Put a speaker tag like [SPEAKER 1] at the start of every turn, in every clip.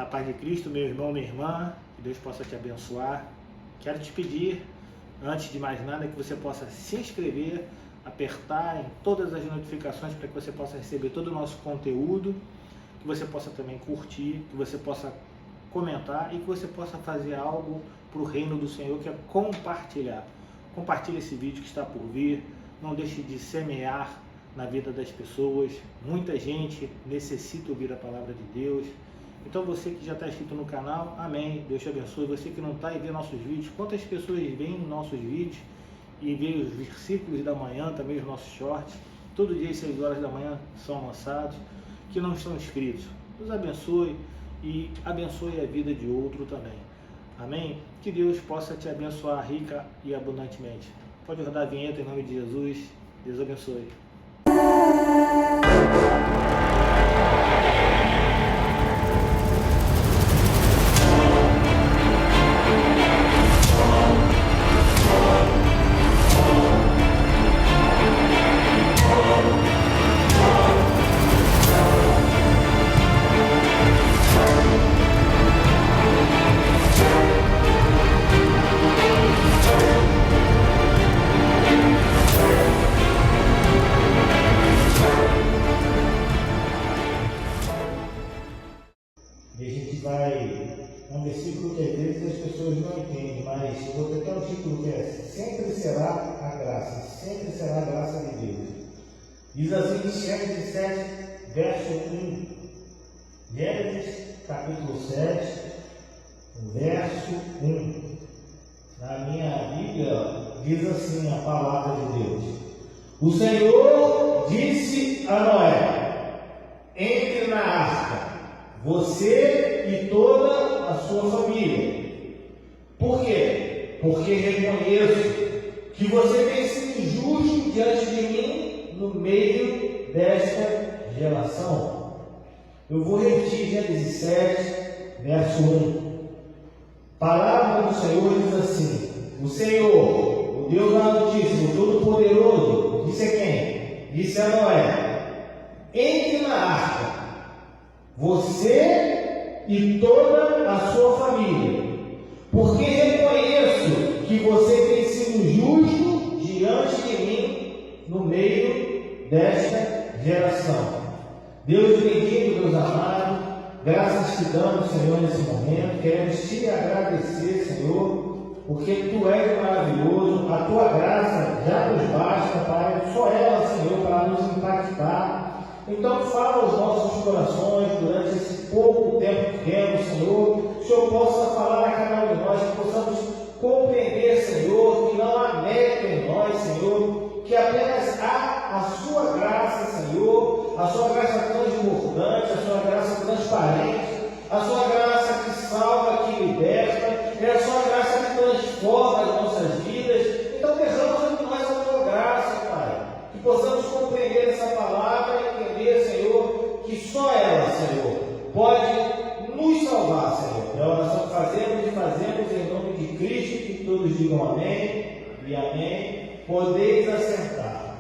[SPEAKER 1] A paz de Cristo, meu irmão, minha irmã, que Deus possa te abençoar. Quero te pedir, antes de mais nada, que você possa se inscrever, apertar em todas as notificações para que você possa receber todo o nosso conteúdo, que você possa também curtir, que você possa comentar e que você possa fazer algo para o reino do Senhor, que é compartilhar. Compartilhe esse vídeo que está por vir, não deixe de semear na vida das pessoas. Muita gente necessita ouvir a palavra de Deus. Então você que já está inscrito no canal, amém, Deus te abençoe. Você que não está e vê nossos vídeos, quantas pessoas veem nossos vídeos e veem os versículos da manhã, também os nossos shorts, todo dia às 6 horas da manhã são lançados, que não estão inscritos. Deus abençoe e abençoe a vida de outro também. Amém? Que Deus possa te abençoar rica e abundantemente. Pode rodar a vinheta em nome de Jesus. Deus abençoe. Um versículo que às vezes as pessoas não entendem, mas eu vou ter até um título que é Sempre será a graça, sempre será a graça de Deus. Diz assim, Gênesis 7, verso 1. Gênesis capítulo 7, verso 1. Na minha Bíblia diz assim a palavra de Deus. O Senhor disse a Noé: entre na arca, você e toda a sua família. Por quê? Porque reconheço que você tem sido injusto diante de mim no meio desta geração. Eu vou repetir Gênesis 7, verso 1. Palavra do Senhor diz assim: o Senhor, o Deus Altíssimo, o Todo-Poderoso, disse a quem? Disse a Noé: entre na arca, você e toda a sua família, porque reconheço que você tem sido justo diante de mim no meio desta geração. Deus bendito, Deus amado, graças te damos, Senhor, nesse momento. Queremos te agradecer, Senhor, porque tu és maravilhoso, a tua graça já nos basta, Pai, só ela, Senhor, para nos impactar. Então fala aos nossos corações durante esse pouco tempo que temos, Senhor. Que o Senhor possa falar a cada um de nós, que possamos compreender, Senhor, que não há mérito em nós, Senhor, que apenas há a sua graça, Senhor, a sua graça transbordante, a sua graça transparente, a sua graça que salva, que liberta, é a sua graça que transforma as nossas vidas. Então derrama sobre nós a tua graça, Pai, que possamos compreender essa palavra e entender, Senhor, que só ela, Senhor, pode nos salvar, Senhor. É a oração que fazemos e fazemos em nome de Cristo, que todos digam amém e amém. Podeis assentar.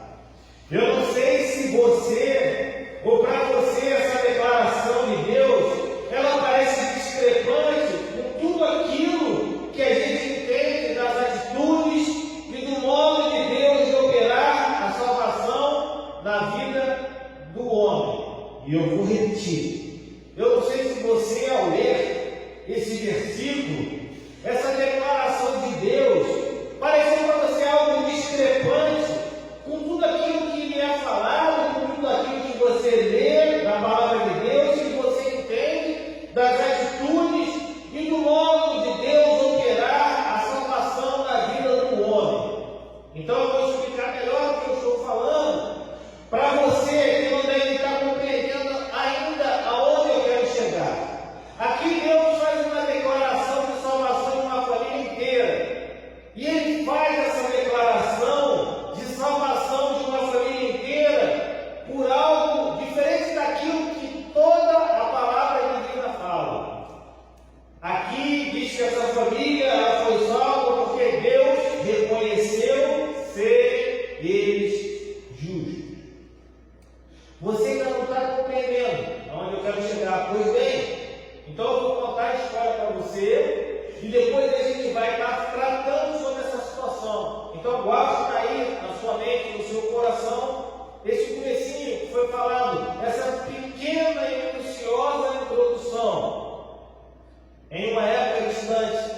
[SPEAKER 1] Eu não sei se você, ou para você, essa declaração de Deus, ela parece discrepante com tudo aquilo que a gente entende das atitudes e do modo de Deus de operar a salvação na vida do homem. E eu vou repetir. Eu não sei se você, ao ler esse versículo, essa declaração de Deus, pareceu para você algo discrepante com tudo aquilo que lhe é falado, com tudo aquilo que você lê na palavra de Deus, que você entende das atitudes e do modo de Deus operar a salvação na vida do homem. Então eu vou explicar melhor o que eu estou falando para você que não deve estar compreendendo ainda aonde eu quero chegar. Aqui Deus faz uma declaração de salvação de uma família inteira. E Ele faz essa declaração de salvação de uma família inteira por algo diferente daquilo que toda a palavra divina fala. Aqui diz que essa família ela foi salva porque Deus reconheceu ser eles justos. Você ainda não está compreendendo aonde eu quero chegar. Pois bem, então eu vou acontecer e depois a gente vai estar tratando sobre essa situação. Então guarda aí na sua mente, no seu coração, esse comecinho que foi falado, essa pequena e minuciosa introdução. Em uma época distante,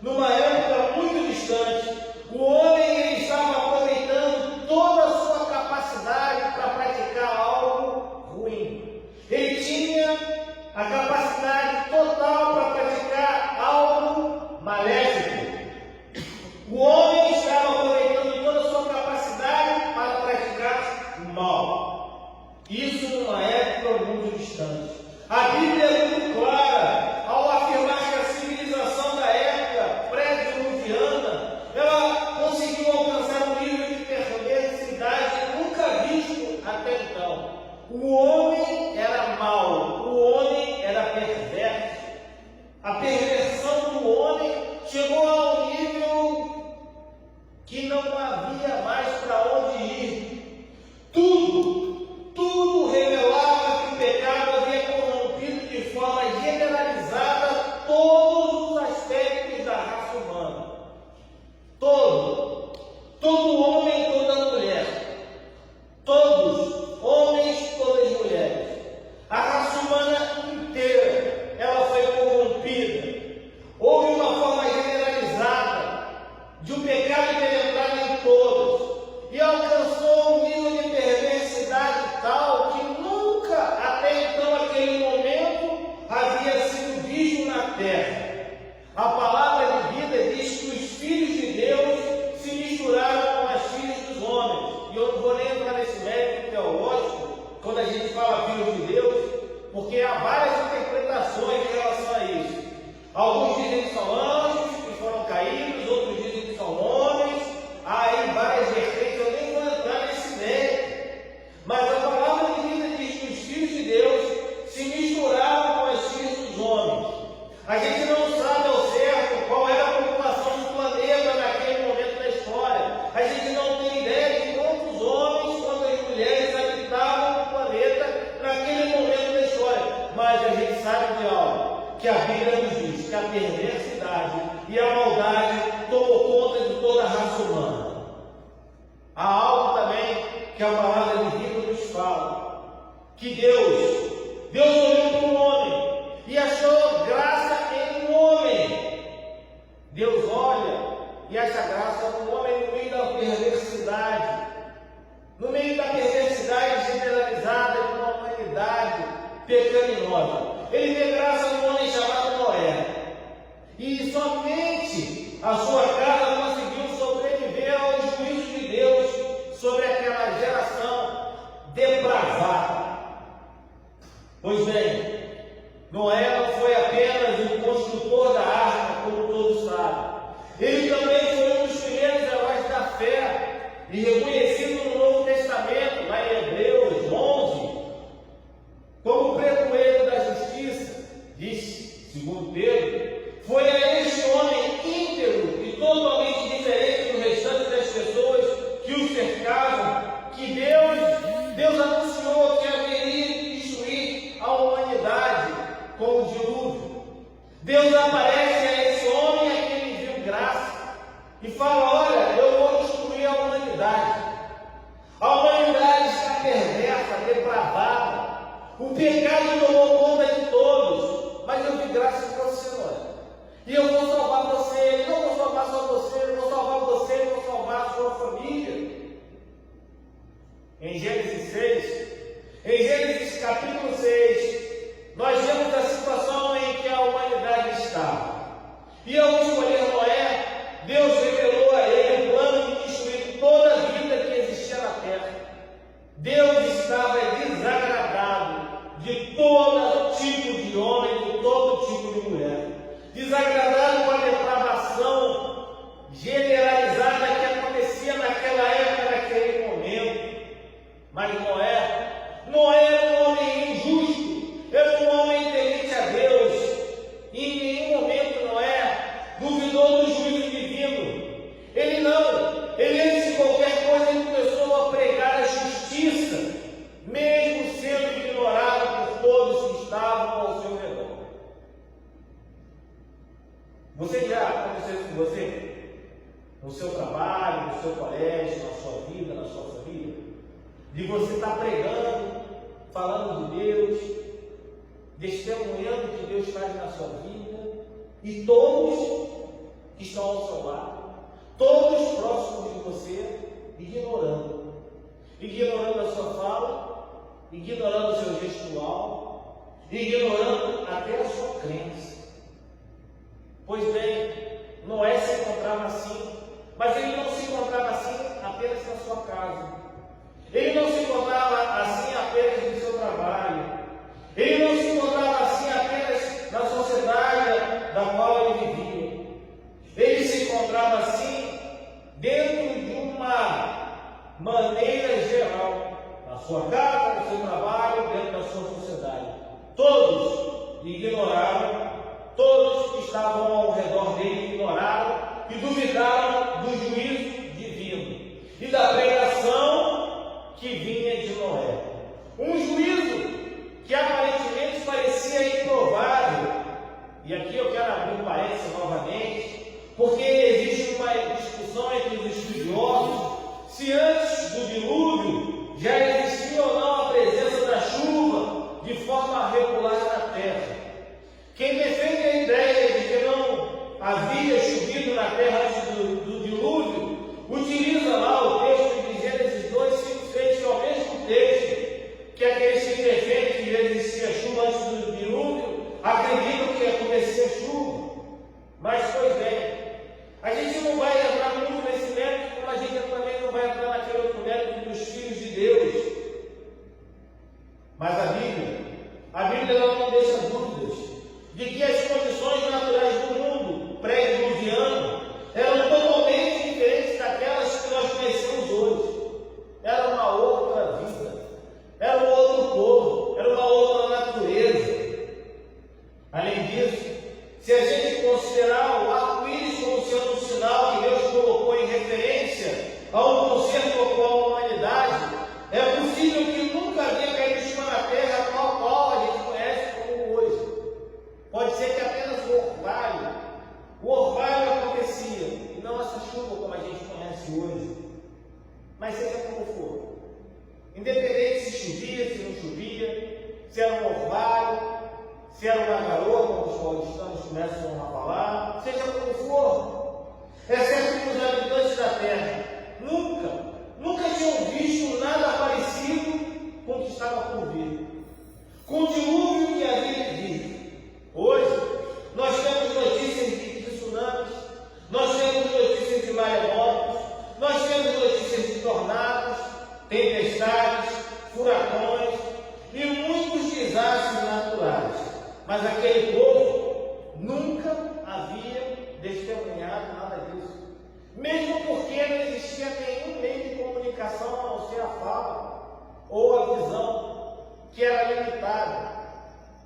[SPEAKER 1] numa época muito distante, o homem ele estava aproveitando toda a sua capacidade para praticar algo ruim. Ele tinha a capacidade total para praticar algo maléfico. O homem estava aproveitando toda a sua capacidade para praticar o mal. Isso numa época muito distante. A Bíblia é muito clara ao afirmar que a civilização da época pré-diluviana ela conseguiu alcançar um nível de perversidade nunca visto até então. O homem era mau, o homem era perverso. A perversão do homem chegou ao nível que não havia mais para onde ir. Tudo revelava que o pecado havia corrompido de forma generalizada todos os aspectos da raça humana. Todo homem, toda mulher. Todos, homens, todas mulheres. A raça humana inteira, ela foi corrompida. Houve uma forma generalizada de um pecado penetrar em todos e alcançou um nível de perversidade tal que nunca até então aquele momento havia sido visto na terra. A palavra de vida diz que os filhos de Deus se misturaram com as filhas dos homens. E eu não vou nem entrar nesse mérito teológico quando a gente fala filhos de Deus, porque há várias interpretações em relação a isso. Alguns dizem que são anjos que foram caídos, outros dizem que são homens. Há aí várias vertentes, eu nem vou entrar nesse mérito. Mas a palavra de vida diz que os filhos de Deus se misturaram com as filhas dos homens. A gente não sabe ao certo qual era a população do planeta naquele momento da história. A gente não tem ideia de quantos homens, quantas mulheres habitavam o planeta naquele momento da história. Mas a gente sabe de algo, que a Bíblia nos diz que a perversidade e a maldade tomou conta de toda a raça humana. Há algo também que a palavra de vida nos fala, que Deus olhou para o homem e achou graça em um homem. Deus olha e acha graça no homem no meio da perversidade, no meio da perversidade generalizada de uma humanidade pecaminosa. Ele vê graça no homem chamado Noé. E somente a sua casa conseguiu sobreviver aos juízos de Deus sobre aquela geração depravada. Pois bem, Noé não foi apenas o construtor da arca, como todos sabem. Ele também foi um dos primeiros heróis da fé e reconhecido no Novo Testamento, lá em Hebreus 11, como o pregoeiro da justiça. Diz, segundo Pedro, foi a este homem íntegro e totalmente diferente do restante das pessoas que o cercavam, que Deus anunciou que haveria de destruir a humanidade com o dilúvio. Deus aparece a esse homem a quem ele viu graça e fala: olha, eu vou destruir a humanidade. A humanidade está perversa, depravada. O pecado tomou conta de todos, mas eu vi graça para você, Noé. E eu vou salvar você, não vou salvar só você, eu vou salvar você, eu vou salvar a sua família. Em Gênesis capítulo 6, nós vemos a situação em que a humanidade está. E ao escolher Noé, Deus revelou a ele o plano de destruir toda a vida que existia na terra. Deus estava desagradado de todo tipo de homem, de todo tipo de mulher. Desagradado com a depravação generalizada que acontecia naquela época, naquele momento. Mas Noé era um homem injusto, era um homem temente a Deus. E em nenhum momento Noé duvidou do juízo divino. Ele antes de qualquer coisa, ele começou a pregar a justiça, mesmo sendo ignorado por todos que estavam ao seu redor. você? No seu trabalho, no seu colégio, na sua vida, na sua família? De você estar pregando, falando de Deus, testemunhando o que Deus faz na sua vida, e todos que estão ao seu lado, todos próximos de você, ignorando a sua fala, ignorando o seu gestual, ignorando até a sua crença. Pois bem, Noé se encontrava assim, mas ele não se encontrava assim apenas na sua casa. Ele não se encontrava assim apenas no seu trabalho. Ele não se encontrava assim apenas na sociedade da qual ele vivia. Ele se encontrava assim dentro de uma maneira geral, na sua casa, no seu trabalho, dentro da sua sociedade. Todos ignoraram, todos que estavam ao redor dele ignoraram e duvidaram do juízo divino e da pregação que vinha de Noé. Um juízo que aparentemente parecia improvável. E aqui eu quero abrir um parênteses novamente, porque existe uma discussão entre os estudiosos se antes do dilúvio já existia ou não a presença da chuva de forma regular na terra. Quem defende a ideia de que não havia chovido na terra antes do dilúvio, utiliza lá o texto de Gênesis 2, 5, 6, que é o mesmo texto que aqueles que defendem que já existia chuva antes do dilúvio acreditam que acontecia chuva. Mas, pois bem, a gente não vai entrar muito nesse mérito, como a gente também não vai entrar naquele outro mérito dos filhos de Deus. Mas a Bíblia não deixa dúvidas de que as condições naturais do mundo pré-diluviano eram totalmente diferentes daquelas que nós conhecemos hoje. Era uma outra vida, era um outro povo, era uma outra natureza. Além disso, se a gente considerar o arco-íris como sendo um sinal que Deus colocou em referência a um concerto com a humanidade, é possível que nunca havia caído chuva na terra tal qual a gente conhece como hoje. Pode ser que apenas o orvalho acontecia, e não essa chuva como a gente conhece hoje. Mas seja como for, independente se chovia, se não chovia, se era um orvalho, se era uma garoa, como os paulistanos começam a falar, seja como for, exceto que os habitantes da terra nunca tinham visto nada parecido com o que estava por vir, com o dilúvio que havia de vir. Hoje, nós temos notícias de tsunamis, nós temos notícias de maremotos, nós temos notícias de tornados, tempestades, furacões e muitos desastres naturais. Mas aquele povo nunca havia testemunhado nada disso. Mesmo porque não existia nenhum meio de comunicação a não ser a fala ou a visão, que era limitada.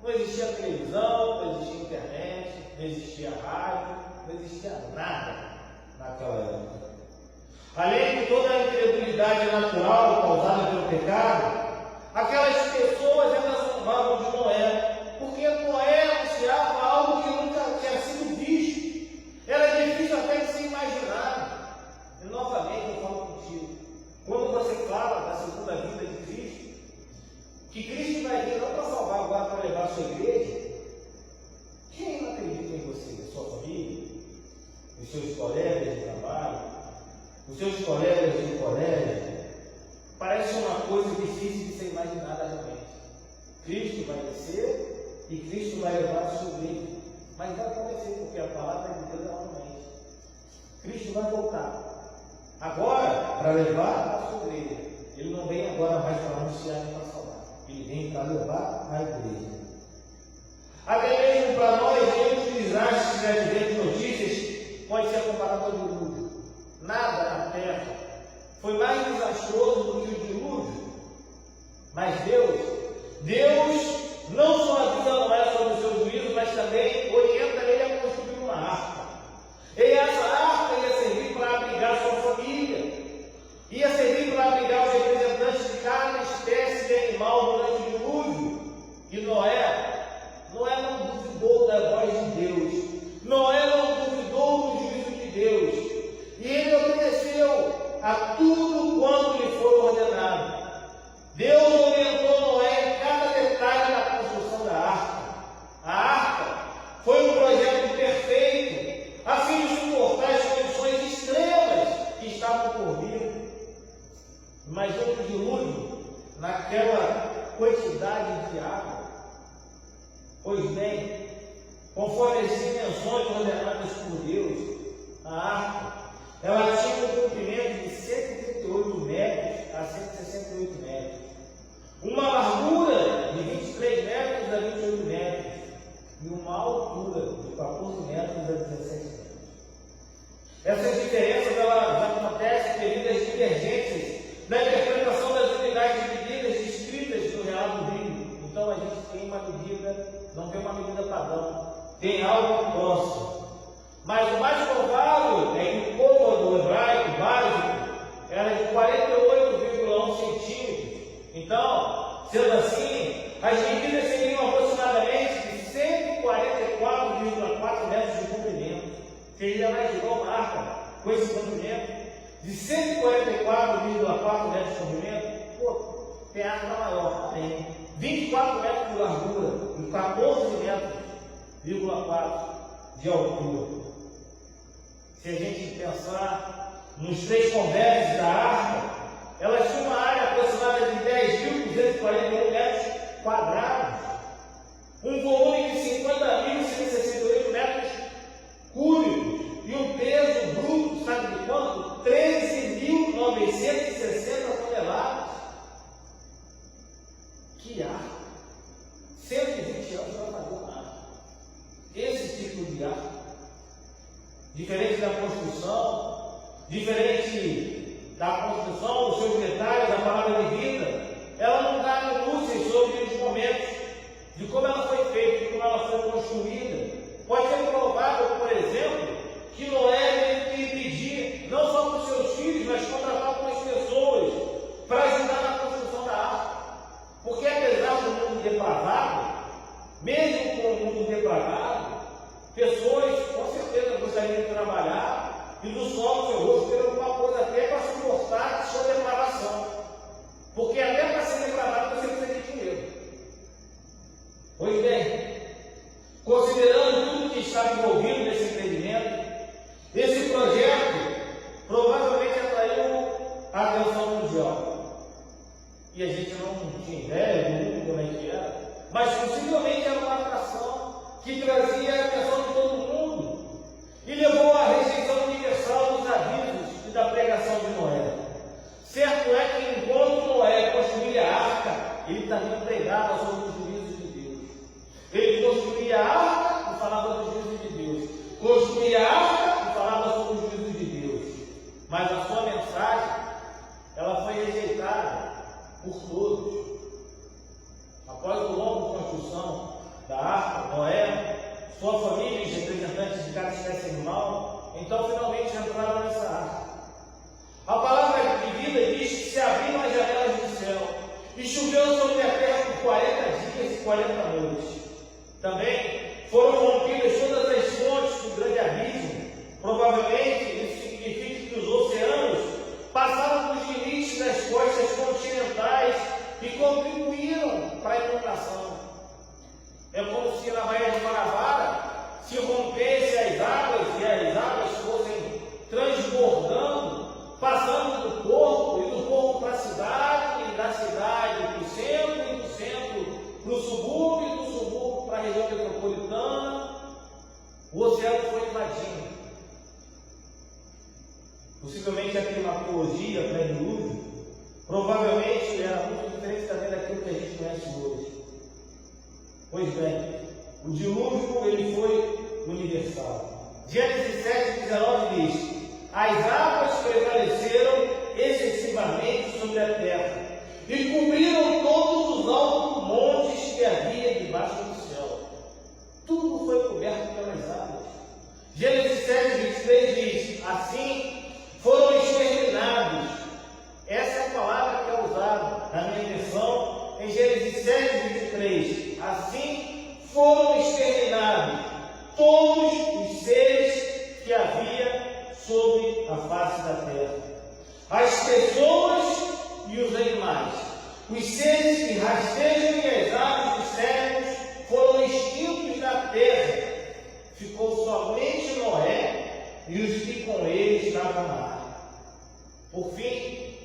[SPEAKER 1] Não existia televisão, não existia internet, não existia rádio, não existia nada naquela época. Além de toda a incredulidade natural causada pelo pecado, aquelas pessoas elas zombavam de Noé, porque Noé anunciava algo que nunca tinha sido visto. Era difícil até de se imaginar. E novamente eu falo contigo, quando você fala da segunda vinda de Cristo, que Cristo vai vir não para salvar agora, para levar a sua igreja, quem não acredita em você? A sua família, os seus colegas de trabalho, os seus colegas de colégio? Parece uma coisa difícil de ser imaginada realmente. Cristo vai descer e Cristo vai levar a sua igreja. Mas vai acontecer, porque a palavra de Deus é realmente. Cristo vai voltar. Agora, para levar a sua igreja. Ele não vem agora mais para anunciar nem para salvar. Ele vem para levar a igreja. Até mesmo para nós, muitos desastres de advento notícias pode ser comparado ao dilúvio. Nada na terra foi mais desastroso do que o dilúvio. Mas Deus não só avisa Noé sobre o seu juízo, mas também orienta ele a construir uma arca. E essa arca ia servir para abrigar sua família, ia servir para abrigar os representantes de cada espécie de animal durante o dilúvio. E Noé não duvidou da voz de Deus, Noé não duvidou do juízo de conforme as dimensões ordenadas por Deus. A arca, ela tinha um comprimento de 138 metros a 168 metros, uma largura de 23 metros a 28 metros e uma altura de 14 metros a 17 metros. Essas diferenças elas acontecem devido às divergências na interpretação das unidades de medidas descritas no relato bíblico. Então a gente tem uma medida, não tem uma medida padrão, tem algo próximo. Mas o mais provável é que o côvado hebraico básico era de 48,1 centímetros. Então, sendo assim, as medidas seriam aproximadamente de 144,4 metros de comprimento. Seria mais igual uma arca com esse comprimento de 144,4 metros de comprimento. Pô, tem arca maior, tem 24 metros de largura e 14,4 metros de altura. Se a gente pensar nos 3 convéxos da arca, elas tinham uma área aproximada de 10.241 metros quadrados, um volume de 50.168 metros cúbicos e um peso bruto, sabe de quanto? 13.960 toneladas. Que arca! 120 anos para fazer uma arca. Esse tipo de arca, diferente da construção, diferente da construção, dos seus detalhes, da palavra de vida, ela não dá luzes sobre os momentos de como ela foi feita, de como ela foi construída. Pode ser provável, por exemplo, que Noé teve que pedir, não só para os seus filhos, mas contratar algumas pessoas para ajudar na construção da arca. Porque apesar do mundo depravado, mesmo com o mundo depravado, pessoas com certeza gostariam de trabalhar e do sol do seu rosto ter alguma coisa até para suportar a sua depravação. Porque até para ser depravado você precisa de dinheiro. Pois bem, considerando tudo que está envolvido nesse empreendimento, esse projeto provavelmente atraiu a atenção mundial. E a gente não tinha ideia do mundo como é que era, mas possivelmente era uma atração que trazia a atenção de todo mundo e levou à rejeição universal dos avisos e da pregação de Noé. Certo é que enquanto Noé construía a arca, ele também pregava sobre os juízos de Deus. Ele construía a arca e falava dos juízos de Deus. Construía a arca e falava sobre os juízos de Deus. Mas a sua mensagem, ela foi rejeitada por todos. Após o longo construção da arca, Noé, sua família e os representantes de cada espécie animal, então finalmente entraram nessa arca. A palavra de vida diz que se abriram as janelas do céu e choveu sobre a terra por 40 dias e 40 noites. Também foram rompidas todas as fontes do grande abismo. Provavelmente isso significa que os oceanos passaram dos limites das costas continentais e contribuíram para a inundação. É como se na Baía de Guanabara se rompesse as águas e as águas fossem transbordando, passando do porto e do porto para a cidade, e da cidade para o centro, e do centro para o subúrbio, e do subúrbio para a região metropolitana. O oceano foi invadindo. Possivelmente a climatologia pré-dilúvio provavelmente era muito diferente também daquilo que a gente conhece hoje. Pois bem, o dilúvio ele foi universal. Gênesis 7:19 diz: as águas prevaleceram excessivamente sobre a terra e cobriram todos os altos montes que havia debaixo do céu. Tudo foi coberto pelas águas. Gênesis 7:23 diz: assim foram exterminados. Essa é a palavra que é usada na minha versão em Gênesis 7:23. Assim foram exterminados todos os seres que havia sobre a face da terra, as pessoas e os animais, os seres que rastejam e as aves dos céus foram extintos da terra. Ficou somente Noé e os que com ele estavam na arca. Por fim,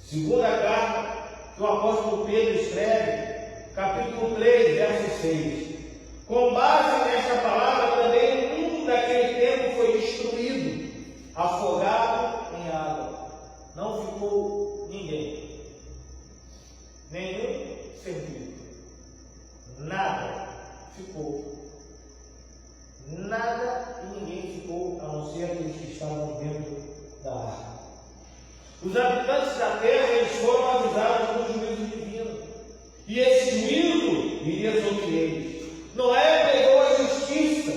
[SPEAKER 1] segunda carta que o apóstolo Pedro escreve, capítulo 3, verso 6. Com base nesta palavra Os habitantes da terra, eles foram avisados do juízo divino. E esse juízo iria sobre eles. Noé pregou a justiça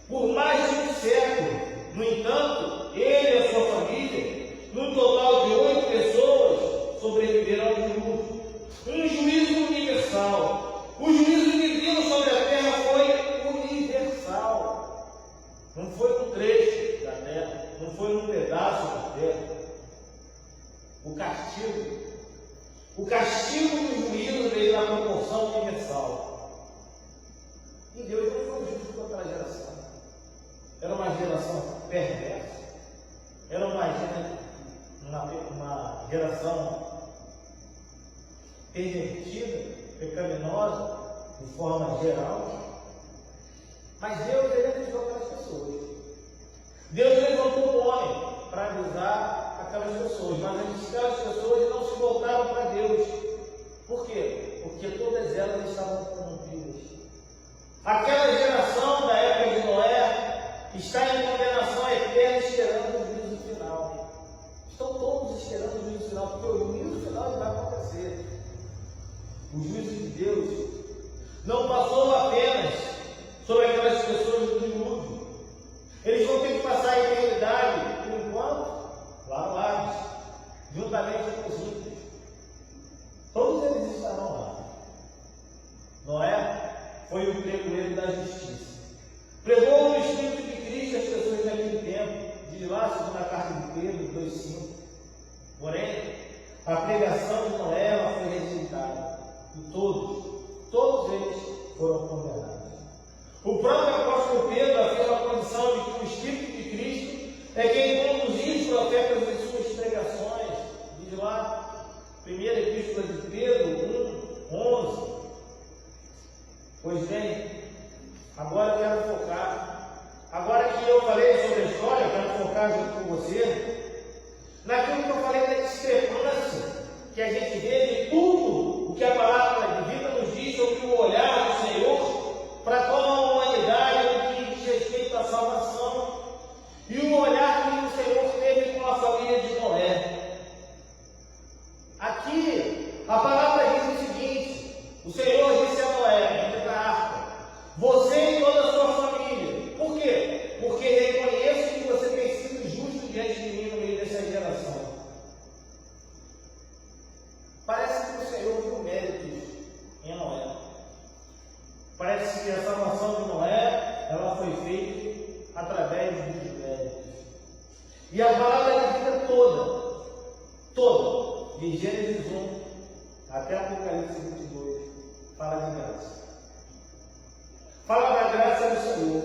[SPEAKER 1] por mais de um século. No entanto, ele e a sua família, num total de 8 pessoas, sobreviveram ao dilúvio. Um juízo universal. O juízo divino sobre a terra foi universal. Não foi um trecho da terra, não foi um pedaço da terra. O castigo do juízo veio na proporção universal. E Deus não foi justo com aquela geração. Era uma geração perversa. Era uma geração pervertida, pecaminosa, de forma geral. Mas Deus levantou aquelas pessoas. Deus levantou um homem para avisar aquelas pessoas, mas aquelas pessoas não se voltaram para Deus. Por quê? Porque todas elas estavam corrompidas. Aquela geração da época de Noé está em condenação eterna, esperando o juízo final. Estão todos esperando o juízo final, porque o juízo final vai acontecer. O juízo de Deus não passou apenas sobre aquelas pessoas do dilúvio. Eles vão ter que passar a eternidade, por enquanto, lá no Hades, juntamente com os ímpios. Todos eles estarão lá. Noé foi o pregoeiro da justiça. Pregou o Espírito de Cristo às pessoas daquele tempo, diz lá, segundo a carta de Pedro 2,5. Porém, a pregação de Noé ela foi rejeitada. E todos eles foram condenados. O próprio apóstolo Pedro afirma a condição de que o Espírito de Cristo é quem conduzia os profetas em suas pregações. Diz lá, primeira epístola de Pedro 1:11. Pois bem, agora eu quero focar. Agora que eu falei sobre a história, eu quero focar junto com você naquilo que eu falei da discrepância que a gente vê de tudo o que a palavra divina nos diz sobre o olhar do Senhor para toda a humanidade no que diz respeito à salvação e o olhar que o Senhor teve com a família de Noé. Aqui a palavra diz o seguinte: o Senhor disse a Noé, entre na arca, você e toda a sua família. Por quê? Porque reconheço que você tem sido justo diante de mim no meio dessa geração. Parece que o Senhor viu méritos em Noé. Parece que a salvação de Noé ela foi feita através dos méritos. E a palavra da vida toda, de Gênesis 1 até Apocalipse 22, fala de graça. Fala da graça do Senhor.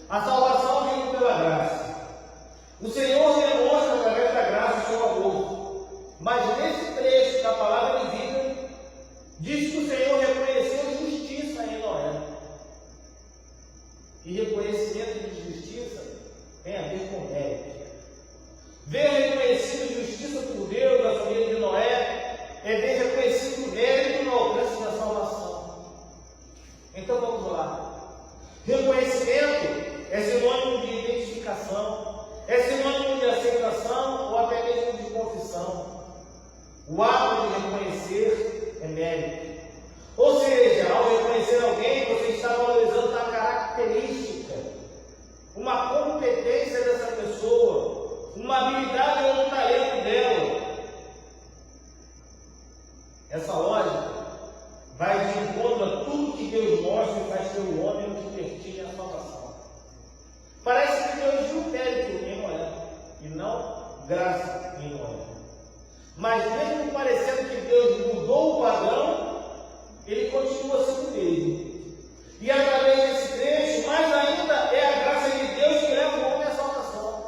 [SPEAKER 1] A salvação vem pela graça. O Senhor demonstra através da graça o seu amor. Mas nesse trecho da palavra de vida, diz que o Senhor reconheceu justiça em Noé. E reconhecimento de justiça tem a ver com mérito. Ver reconhecido justiça por Deus da família de Noé é ver reconhecido mérito no alcance da salvação. Então vamos lá. Reconhecimento é sinônimo de identificação, é sinônimo de aceitação ou até mesmo de confissão. O ato de reconhecer é mérito. Ou seja, ao reconhecer alguém, você está valorizando a característica, uma competência dessa pessoa, uma habilidade ou um talento dela. Essa lógica vai de encontro a tudo que Deus mostra e faz ter o homem o que pertine à salvação. Parece que Deus viu mérito em Noé e não graça em Noé. Mas mesmo parecendo que Deus mudou o padrão, ele continua sendo o mesmo. E através desse trecho, mais ainda é a graça de Deus que leva o homem à salvação.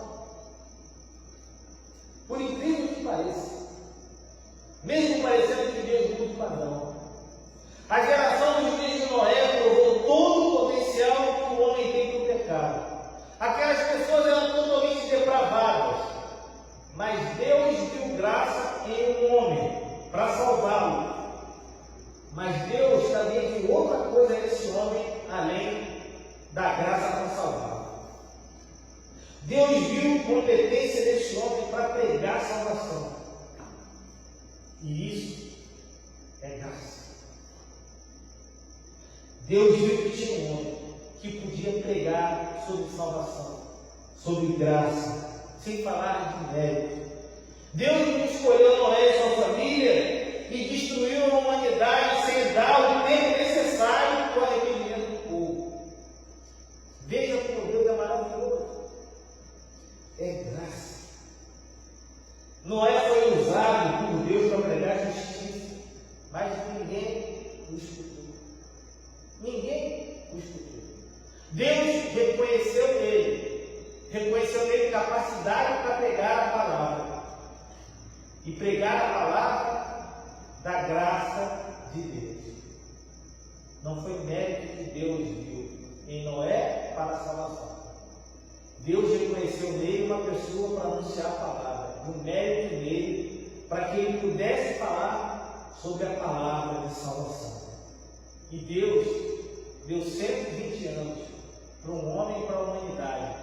[SPEAKER 1] Por incrível que pareça, mesmo parecendo que Deus muda o padrão, a geração dos dias de Noé provou todo o potencial que o homem tem para o pecado. Aquelas pessoas eram totalmente depravadas, mas Deus viu graça em um homem para salvá-lo. Mas Deus também viu outra coisa nesse homem, além da graça para salvá-lo. Deus viu competência desse homem para pregar a salvação. E isso é graça. Deus viu que tinha um homem que podia pregar sobre salvação, sobre graça, sem falar de mérito. Deus não escolheu Noé e sua família e destruiu a humanidade sem dar o tempo necessário para o arrependimento do povo. Veja como Deus é maravilhoso. É graça. Noé foi usado por Deus para pregar justiça, mas ninguém o escutou. Ninguém o escutou. Deus reconheceu nele capacidade para pregar a palavra. E pregar a palavra da graça de Deus. Não foi mérito que Deus viu em Noé para a salvação. Deus reconheceu nele uma pessoa para anunciar a palavra, um mérito nele, para que ele pudesse falar sobre a palavra de salvação. E Deus deu 120 anos para um homem e para a humanidade,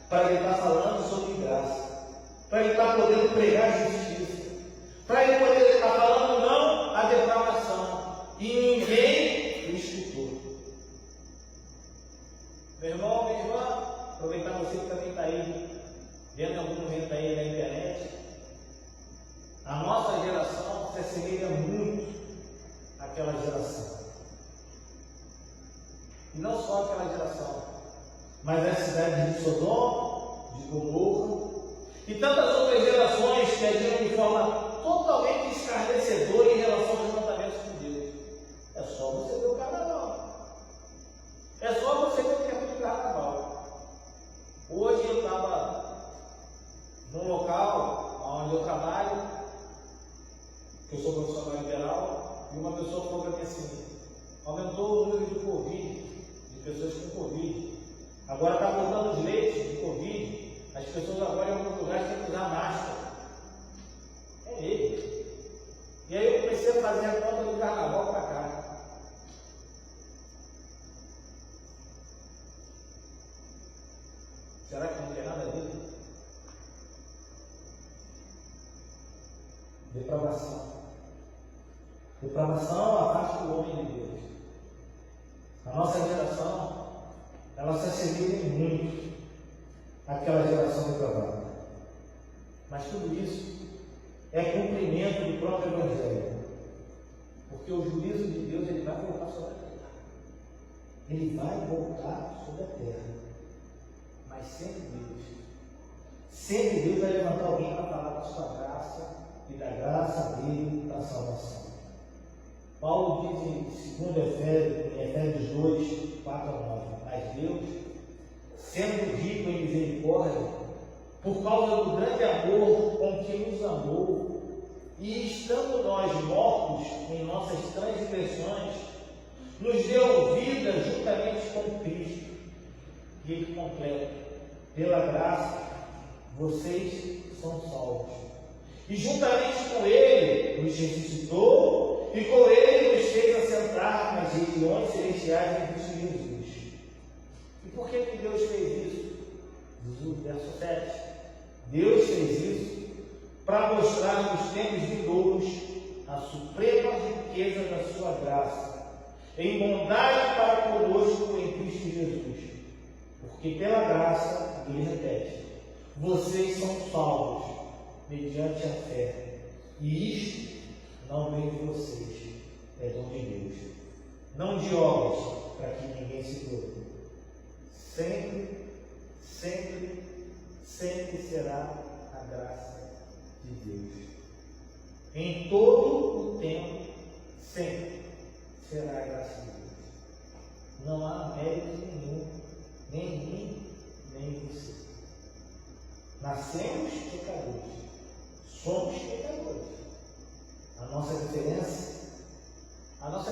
[SPEAKER 1] para ele estar falando sobre graça, para ele estar podendo pregar justiça, para ele poder estar falando não à depravação, e ninguém o escutou. Meu irmão, minha irmã, aproveitar você que também está aí, vendo em algum momento aí na internet, a nossa geração se assemelha muito àquela geração. E não só aquela geração, mas a cidade de Sodoma, de Gomorra, e tantas outras gerações que agiram de forma totalmente escarnecedora em relação aos mandamentos de Deus. É só você ver o carnaval. É só você ver o tempo de carnaval. Hoje eu estava num local onde eu trabalho, que eu sou profissional liberal, e uma pessoa falou para mim assim: aumentou o número de Covid, de pessoas com Covid. Agora está voltando os leitos de Covid. As pessoas agora em alguns lugares têm que usar máscara. É ele. E aí eu comecei a fazer a conta do carnaval para cá. Será que não tem nada a ver? Depravação. Depravação afasta o homem de Deus. A nossa geração, ela se assemelha muito àquela geração depravada. Mas tudo isso é cumprimento do próprio Evangelho. Porque o juízo de Deus, ele vai voltar sobre a terra. Ele vai voltar sobre a terra. Mas sempre Deus. Sempre Deus vai levantar alguém para falar da sua graça e da graça dele para a salvação. Paulo diz em 2 Efésios 2, 4 a 9, mas Deus, sendo rico em misericórdia, por causa do grande amor com que nos amou, e estando nós mortos em nossas transgressões, nos deu vida juntamente com Cristo. E ele completa: pela graça vocês são salvos. E juntamente com ele nos ressuscitou, e com ele nos fez assentar nas regiões celestiais em Cristo Jesus. E por que Deus fez isso? Verso 7. Deus fez isso para mostrar nos tempos vindouros a suprema riqueza da sua graça, em bondade para conosco em Cristo Jesus. Porque pela graça, ele repete, vocês são salvos mediante a fé. E isto não vem de vocês, é dom de Deus. Não de obras, para que ninguém se glorie. Sempre, sempre, sempre será a graça de Deus. Em todo o tempo, sempre será a graça de Deus. Não há mérito nenhum, nem em mim, nem em você. Nascemos pecadores, somos pecadores. A nossa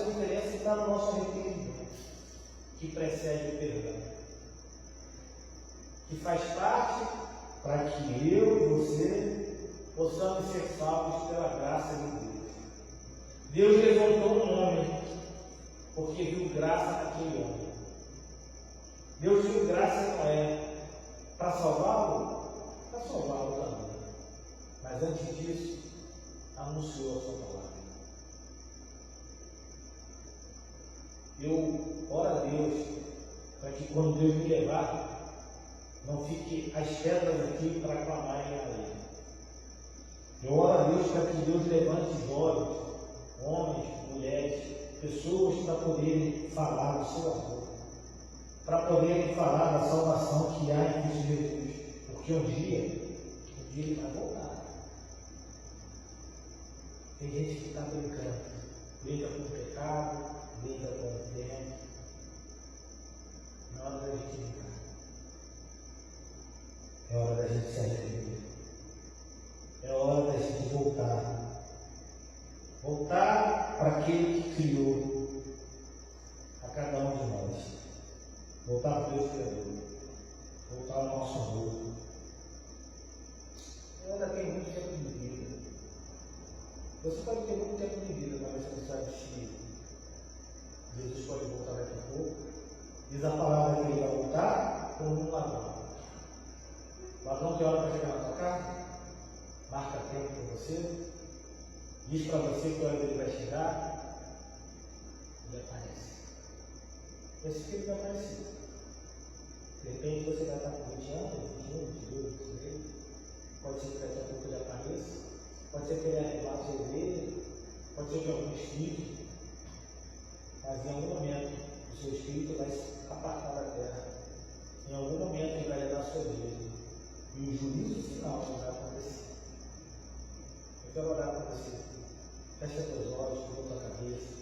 [SPEAKER 1] diferença está no nosso arrependimento, que precede o perdão, que faz parte para que eu e você possamos ser salvos pela graça de Deus. Deus levantou um homem porque viu graça naquele homem. Deus viu graça em Noé para salvá-lo? Para salvá-lo também. Mas antes disso, anunciou a sua palavra. Eu oro a Deus para que quando Deus me levar, não fique as pedras aqui para clamarem a Ele. Eu oro a Deus para que Deus levante jovens, homens, mulheres, pessoas para poderem falar do seu amor, para poderem falar da salvação que há em Cristo Jesus, porque um dia Ele vai voltar. Tem gente que está brincando, brinca com o pecado, brinca com o tempo. Não é hora da gente brincar. É hora da gente se arrepender. É hora da gente voltar. Voltar para aquele que criou a cada um de nós. Voltar para o Deus Criador. Voltar ao nosso amor. Eu ainda tenho muito tempo de vida. Você pode ter muito tempo de vida, mas você não sabe se Jesus pode voltar daqui a pouco. Diz a palavra que ele vai voltar como um ladrão. O ladrão tem hora para chegar na sua casa, marca tempo para você, diz para você que hora ele vai chegar, ele aparece. Esse filho vai aparecer. De repente você vai estar com 20 anos, 21, 22, 23. Pode ser que daqui a pouco ele apareça. Pode ser que ele arrebate a ovelha, pode ser que algum espírito, mas em algum momento o seu espírito vai se apartar da terra. Em algum momento ele vai levar a sua vida. E o juízo final vai acontecer. Eu quero orar para você. Feche os teus olhos, curva a tua cabeça.